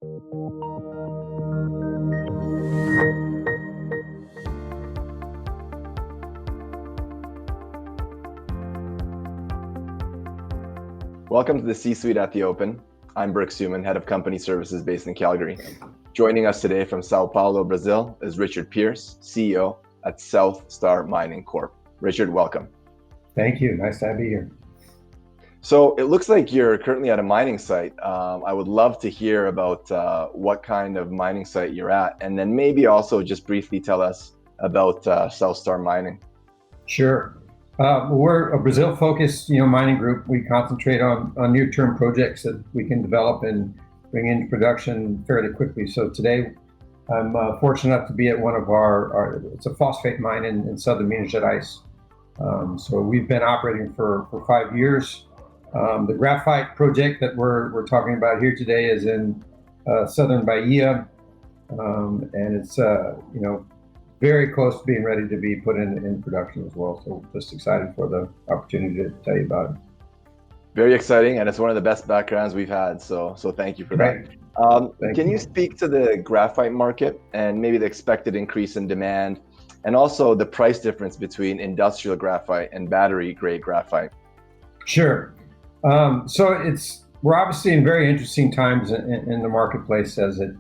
Welcome to the C-Suite at the Open. I'm Brooke Suman, Head of Company Services based in Calgary. Joining us today from Sao Paulo, Brazil is Richard Pearce, CEO at South Star Mining Corp. Richard, welcome. Thank you. Nice to be here. So it looks like you're currently at a mining site. I would love to hear about what kind of mining site you're at, and then maybe also just briefly tell us about South Star Mining. Sure. We're a Brazil-focused, mining group. We concentrate on near-term projects that we can develop and bring into production fairly quickly. So today, I'm fortunate enough to be at one of it's a phosphate mine in southern Minas Gerais. So we've been operating for 5 years. The graphite project that we're talking about here today is in southern Bahia, and it's very close to being ready to be put in production as well. So just excited for the opportunity to tell you about it. Very exciting, and it's one of the best backgrounds we've had. So thank you for that. Can you speak to the graphite market and maybe the expected increase in demand, and also the price difference between industrial graphite and battery grade graphite? Sure. We're obviously in very interesting times in the marketplace as it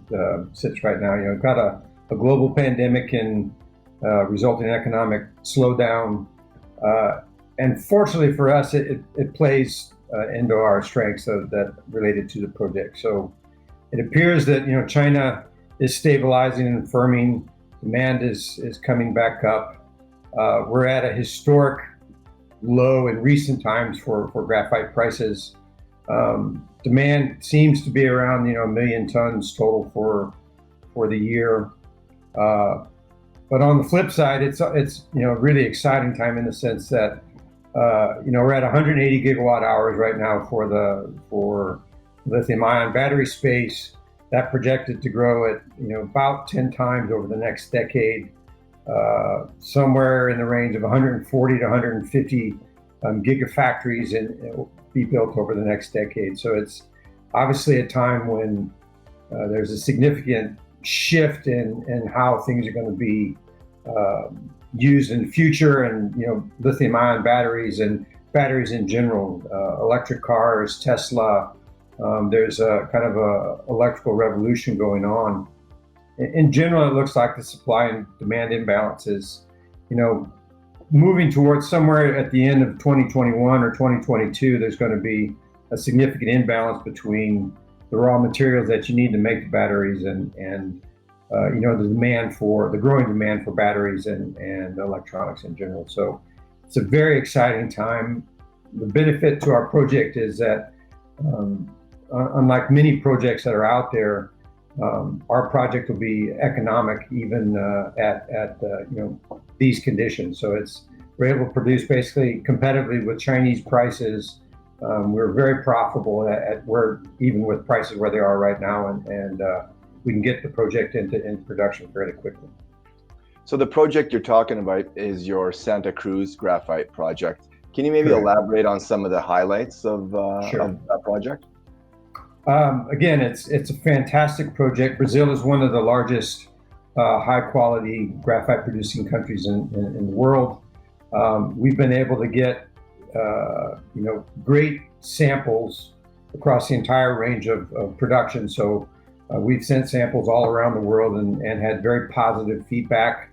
sits right now. We've got a global pandemic and resulting economic slowdown. And fortunately for us, it plays into our strengths that related to the project. So it appears that China is stabilizing and firming. Demand is coming back up. We're at a historic low in recent times for graphite prices. Demand seems to be around 1 million tons total for the year. But on the flip side, it's really exciting time in the sense that we're at 180 gigawatt hours right now for lithium ion battery space. That projected to grow at about 10 times over the next decade, somewhere in the range of 140 to 150 gigafactories and be built over the next decade. So it's obviously a time when there's a significant shift in how things are going to be used in the future, and lithium ion batteries and batteries in general, electric cars, Tesla. There's a kind of a electrical revolution going on. In general, it looks like the supply and demand imbalance is moving towards somewhere at the end of 2021 or 2022. There's going to be a significant imbalance between the raw materials that you need to make the batteries and the growing demand for batteries and electronics in general. So it's a very exciting time. The benefit to our project is that unlike many projects that are out there, our project will be economic even at these conditions. So we're able to produce basically competitively with Chinese prices. We're very profitable even with prices where they are right now, and we can get the project into production fairly quickly. So the project you're talking about is your Santa Cruz graphite project. Can you maybe elaborate on some of the highlights of that project? Again, it's a fantastic project. Brazil is one of the largest high quality graphite producing countries in the world. We've been able to get great samples across the entire range of production. So we've sent samples all around the world and had very positive feedback.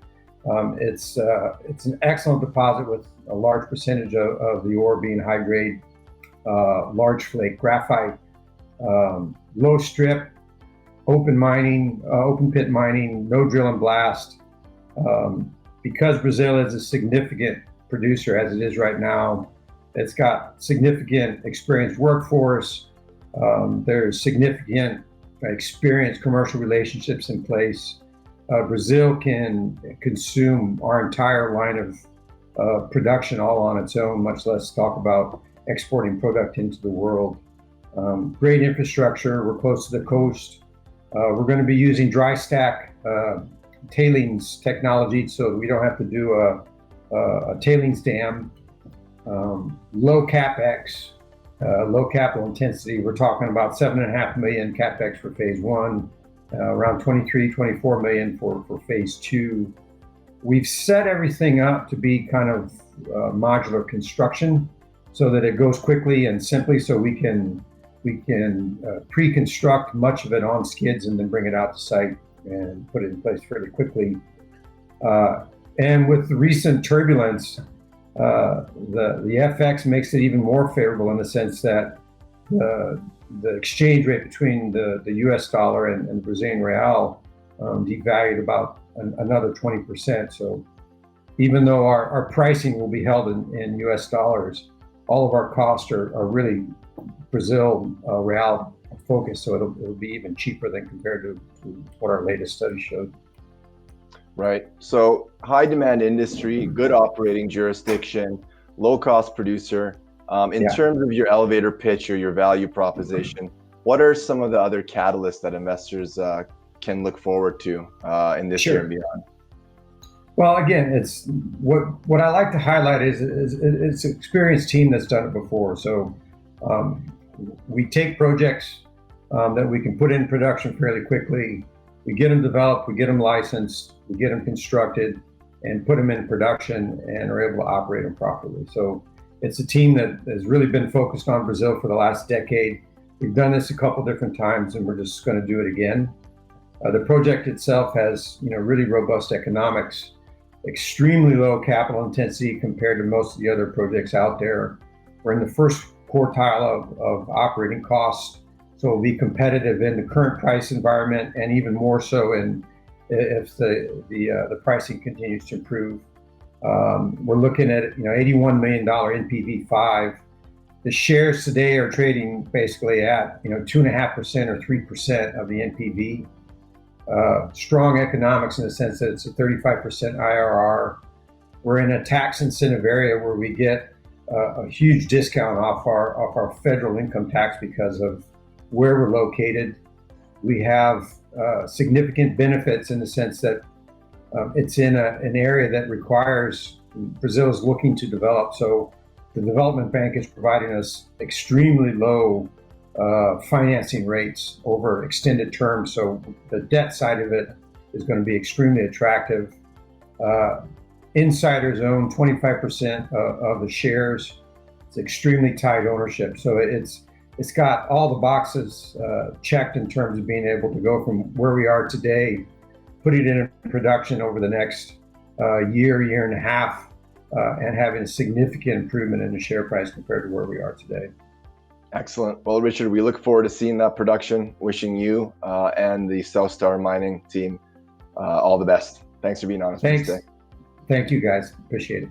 It's an excellent deposit with a large percentage of the ore being high grade, large flake graphite, low strip, open pit mining, no drill and blast. Because Brazil is a significant producer as it is right now, it's got significant experienced workforce. There's significant experienced commercial relationships in place. Brazil can consume our entire line of production all on its own, much less talk about exporting product into the world. Great infrastructure. We're close to the coast. We're going to be using dry stack tailings technology, so we don't have to do a tailings dam. Low capex, low capital intensity. We're talking about $7.5 million capex for phase one, around 24 million for phase two. We've set everything up to be kind of modular construction so that it goes quickly and simply, so we can pre-construct much of it on skids and then bring it out to site and put it in place fairly quickly. And with the recent turbulence, the FX makes it even more favorable in the sense that the exchange rate between the US dollar and the Brazilian real devalued about another 20%. So even though our pricing will be held in US dollars, all of our costs are really Brazil real focused. So it'll be even cheaper than compared to what our latest study showed. Right. So high demand industry, good operating jurisdiction, low cost producer. In terms of your elevator pitch or your value proposition, what are some of the other catalysts that investors can look forward to in this year and beyond? Well, again, it's what I like to highlight is it's an experienced team that's done it before. So we take projects that we can put in production fairly quickly. We get them developed, we get them licensed, we get them constructed, and put them in production and are able to operate them properly. So it's a team that has really been focused on Brazil for the last decade. We've done this a couple different times, and we're just going to do it again. The project itself has, really robust economics, extremely low capital intensity compared to most of the other projects out there. We're in the first quartile of operating costs, so it'll be competitive in the current price environment, and even more so if the pricing continues to improve. We're looking at $81 million NPV 5. The shares today are trading basically at 2.5% or 3% of the NPV. Strong economics in the sense that it's a 35% IRR. We're in a tax incentive area where we get a huge discount off our federal income tax because of where we're located. We have significant benefits in the sense that it's in an area that requires, Brazil is looking to develop. So the development bank is providing us extremely low financing rates over extended terms. So the debt side of it is going to be extremely attractive. Insiders own 25% of the shares. It's extremely tight ownership. So it's got all the boxes checked in terms of being able to go from where we are today, put it in production over the next year and a half, and having a significant improvement in the share price compared to where we are today. Excellent. Well, Richard, we look forward to seeing that production. Wishing you and the South Star Mining team all the best. Thanks for being honest with us today. Thank you, guys. Appreciate it.